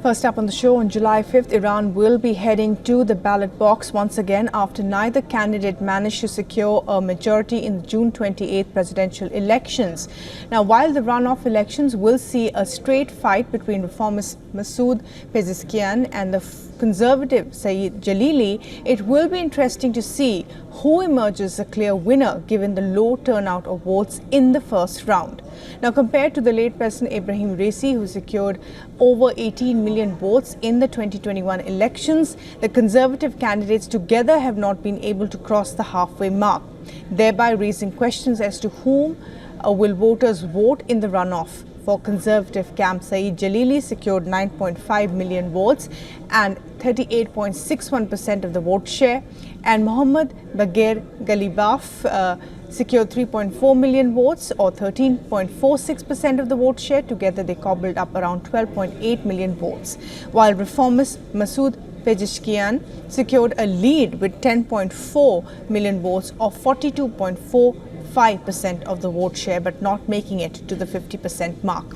First up on the show, on July 5th, Iran will be heading to the ballot box once again after neither candidate managed to secure a majority in the June 28th presidential elections. Now, while the runoff elections will see a straight fight between reformist Massoud Pezeshkian and the conservative Saeed Jalili, it will be interesting to see who emerges a clear winner given the low turnout of votes in the first round. Now, compared to the late President Ibrahim Raisi, who secured over 18 million votes in the 2021 elections, the conservative candidates together have not been able to cross the halfway mark, thereby raising questions as to whom will voters vote in the runoff. For conservative camp, Saeed Jalili secured 9.5 million votes and 38.61% of the vote share, and Mohammad Baghir Ghalibaf secured 3.4 million votes or 13.46% of the vote share. Together they cobbled up around 12.8 million votes, while reformist Massoud Pezeshkian secured a lead with 10.4 million votes or 42.45% of the vote share, but not making it to the 50% mark.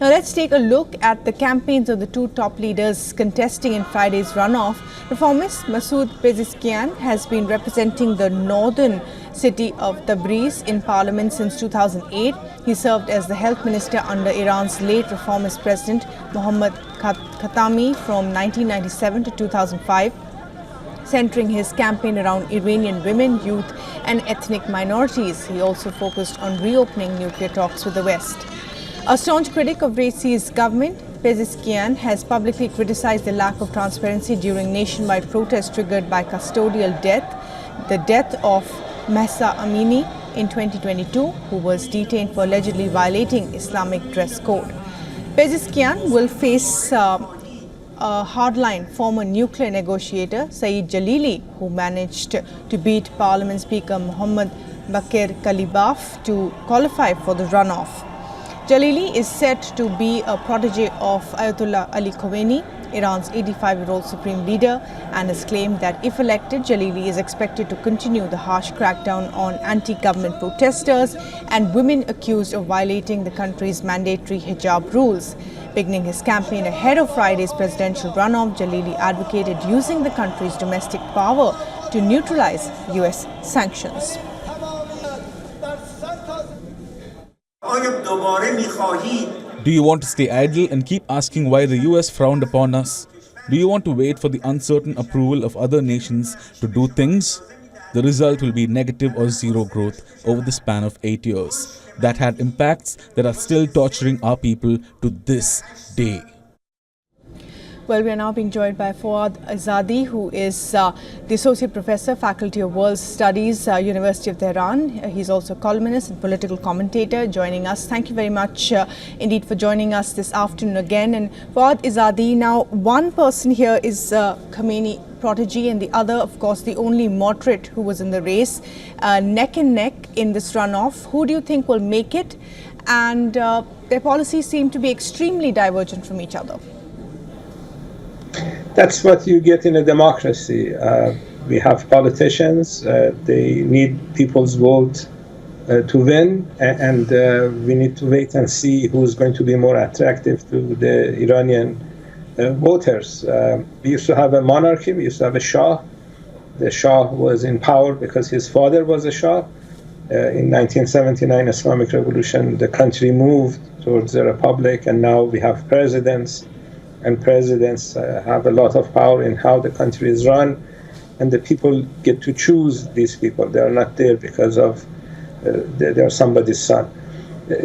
Now let's take a look at the campaigns of the two top leaders contesting in Friday's runoff. Reformist Massoud Pezeshkian has been representing the northern city of Tabriz in parliament since 2008. He served as the health minister under Iran's late reformist president Mohammad Khatami from 1997 to 2005, centering his campaign around Iranian women, youth and ethnic minorities. He also focused on reopening nuclear talks with the West. A staunch critic of Raisi's government, Pezeshkian has publicly criticized the lack of transparency during nationwide protests triggered by custodial death, the death of Mahsa Amini in 2022, who was detained for allegedly violating Islamic dress code. Pezeshkian will face a hardline former nuclear negotiator, Saeed Jalili, who managed to beat Parliament Speaker Mohammad Baghir Ghalibaf to qualify for the runoff. Jalili is said to be a protege of Ayatollah Ali Khamenei, Iran's 85-year-old supreme leader, and has claimed that if elected, Jalili is expected to continue the harsh crackdown on anti-government protesters and women accused of violating the country's mandatory hijab rules. Beginning his campaign ahead of Friday's presidential runoff, Jalili advocated using the country's domestic power to neutralize US sanctions. Do you want to stay idle and keep asking why the US frowned upon us? Do you want to wait for the uncertain approval of other nations to do things? The result will be negative or zero growth over the span of 8 years. That had impacts that are still torturing our people to this day. Well, we are now being joined by Fouad Azadi, who is the Associate Professor, Faculty of World Studies, University of Tehran. He's also a columnist and political commentator joining us. Thank you very much indeed for joining us this afternoon again. And Fouad Azadi, now one person here is Khamenei protege and the other, of course, the only moderate who was in the race, neck and neck in this runoff. Who do you think will make it? And their policies seem to be extremely divergent from each other. That's what you get in a democracy. We have politicians, they need people's vote to win, and we need to wait and see who's going to be more attractive to the Iranian voters. We used to have a monarchy, we used to have a Shah. The Shah was in power because his father was a Shah. In 1979 Islamic Revolution, the country moved towards a republic, and now we have presidents. And presidents have a lot of power in how the country is run, and the people get to choose these people. They are not there because of they are somebody's son.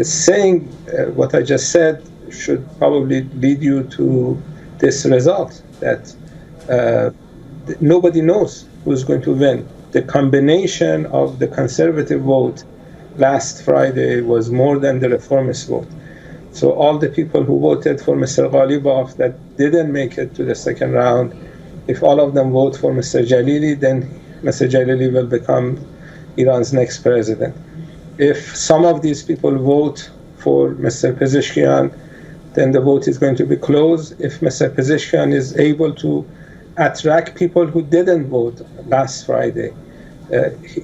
Saying what I just said should probably lead you to this result, that nobody knows who's going to win. The combination of the conservative vote last Friday was more than the reformist vote. So all the people who voted for Mr. Ghalibaf that didn't make it to the second round, if all of them vote for Mr. Jalili, then Mr. Jalili will become Iran's next president. If some of these people vote for Mr. Pezeshkian, then the vote is going to be closed. If Mr. Pezeshkian is able to attract people who didn't vote last Friday,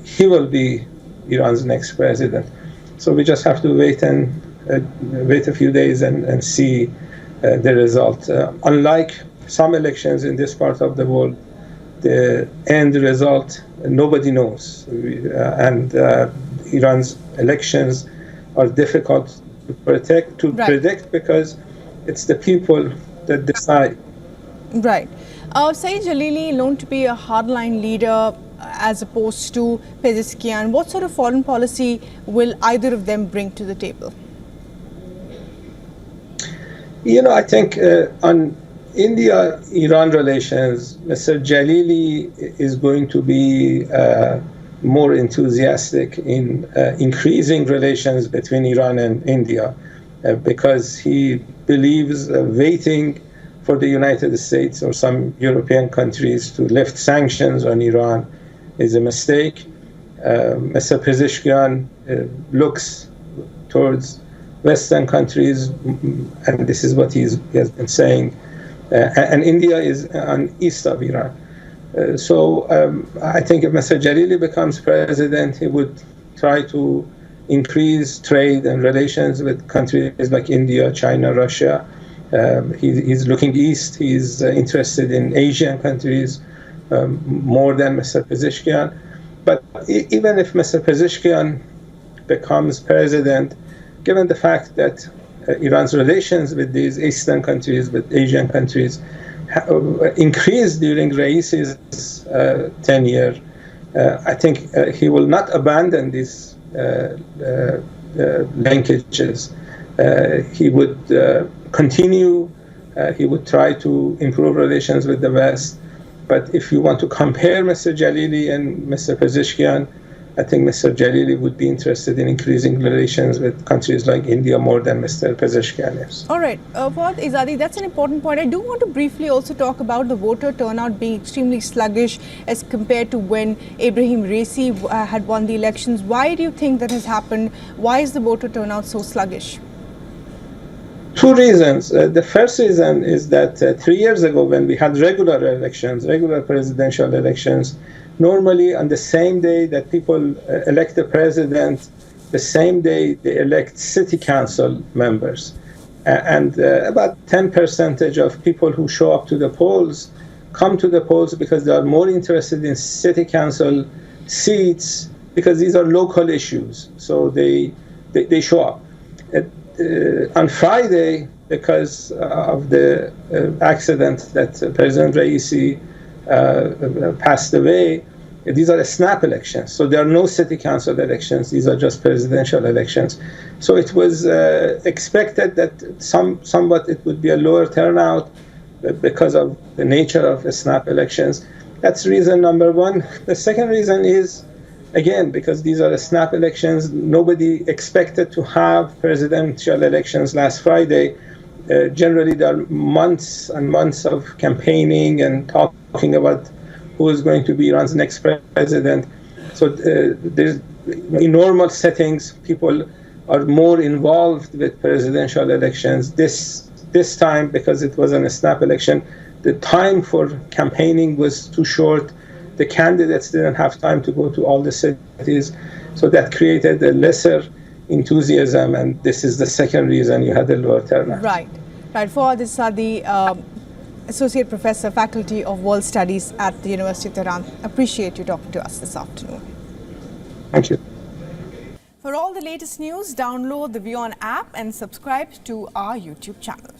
he will be Iran's next president. So we just have to wait a few days and see the result. Unlike some elections in this part of the world, the end result nobody knows, and Iran's elections are difficult to predict because it's the people that decide. Right. Saeed Jalili, known to be a hardline leader as opposed to Pezeshkian, what sort of foreign policy will either of them bring to the table? I think on India-Iran relations, Mr. Jalili is going to be more enthusiastic in increasing relations between Iran and India because he believes waiting for the United States or some European countries to lift sanctions on Iran is a mistake. Mr. Pezeshkian looks towards Western countries, and this is what he has been saying, and India is on east of Iran. So I think if Mr. Jalili becomes president, he would try to increase trade and relations with countries like India, China, Russia. He's looking east. He's interested in Asian countries more than Mr. Pezeshkian. But even if Mr. Pezeshkian becomes president, given the fact that Iran's relations with these Eastern countries, with Asian countries, increased during Raisi's tenure, I think he will not abandon these linkages. He would continue, he would try to improve relations with the West. But if you want to compare Mr. Jalili and Mr. Pezeshkian, I think Mr. Jalili would be interested in increasing relations with countries like India more than Mr. Pezeshkian is. All right. Fuad Izadi, that's an important point. I do want to briefly also talk about the voter turnout being extremely sluggish as compared to when Ibrahim Raisi had won the elections. Why do you think that has happened? Why is the voter turnout so sluggish? Two reasons. The first reason is that 3 years ago, when we had regular presidential elections, normally on the same day that people elect the president, the same day they elect city council members. And about 10% of people who show up to the polls come to the polls because they are more interested in city council seats because these are local issues. So they show up. On Friday, because of the accident that President Raisi passed away, these are snap elections. So there are no city council elections. These are just presidential elections. So it was expected that somewhat it would be a lower turnout because of the nature of snap elections. That's reason number one. The second reason is, again, because these are snap elections, nobody expected to have presidential elections last Friday. Generally, there are months and months of campaigning and talking about who is going to be Iran's next president. So in normal settings, people are more involved with presidential elections. This time, because it was a snap election, the time for campaigning was too short. The candidates didn't have time to go to all the cities. So that created a lesser enthusiasm, and this is the second reason you had a lower turnout. Right. Fuad Izadi, Associate Professor, Faculty of World Studies at the University of Tehran. Appreciate you talking to us this afternoon. Thank you. For all the latest news, download the WION app and subscribe to our YouTube channel.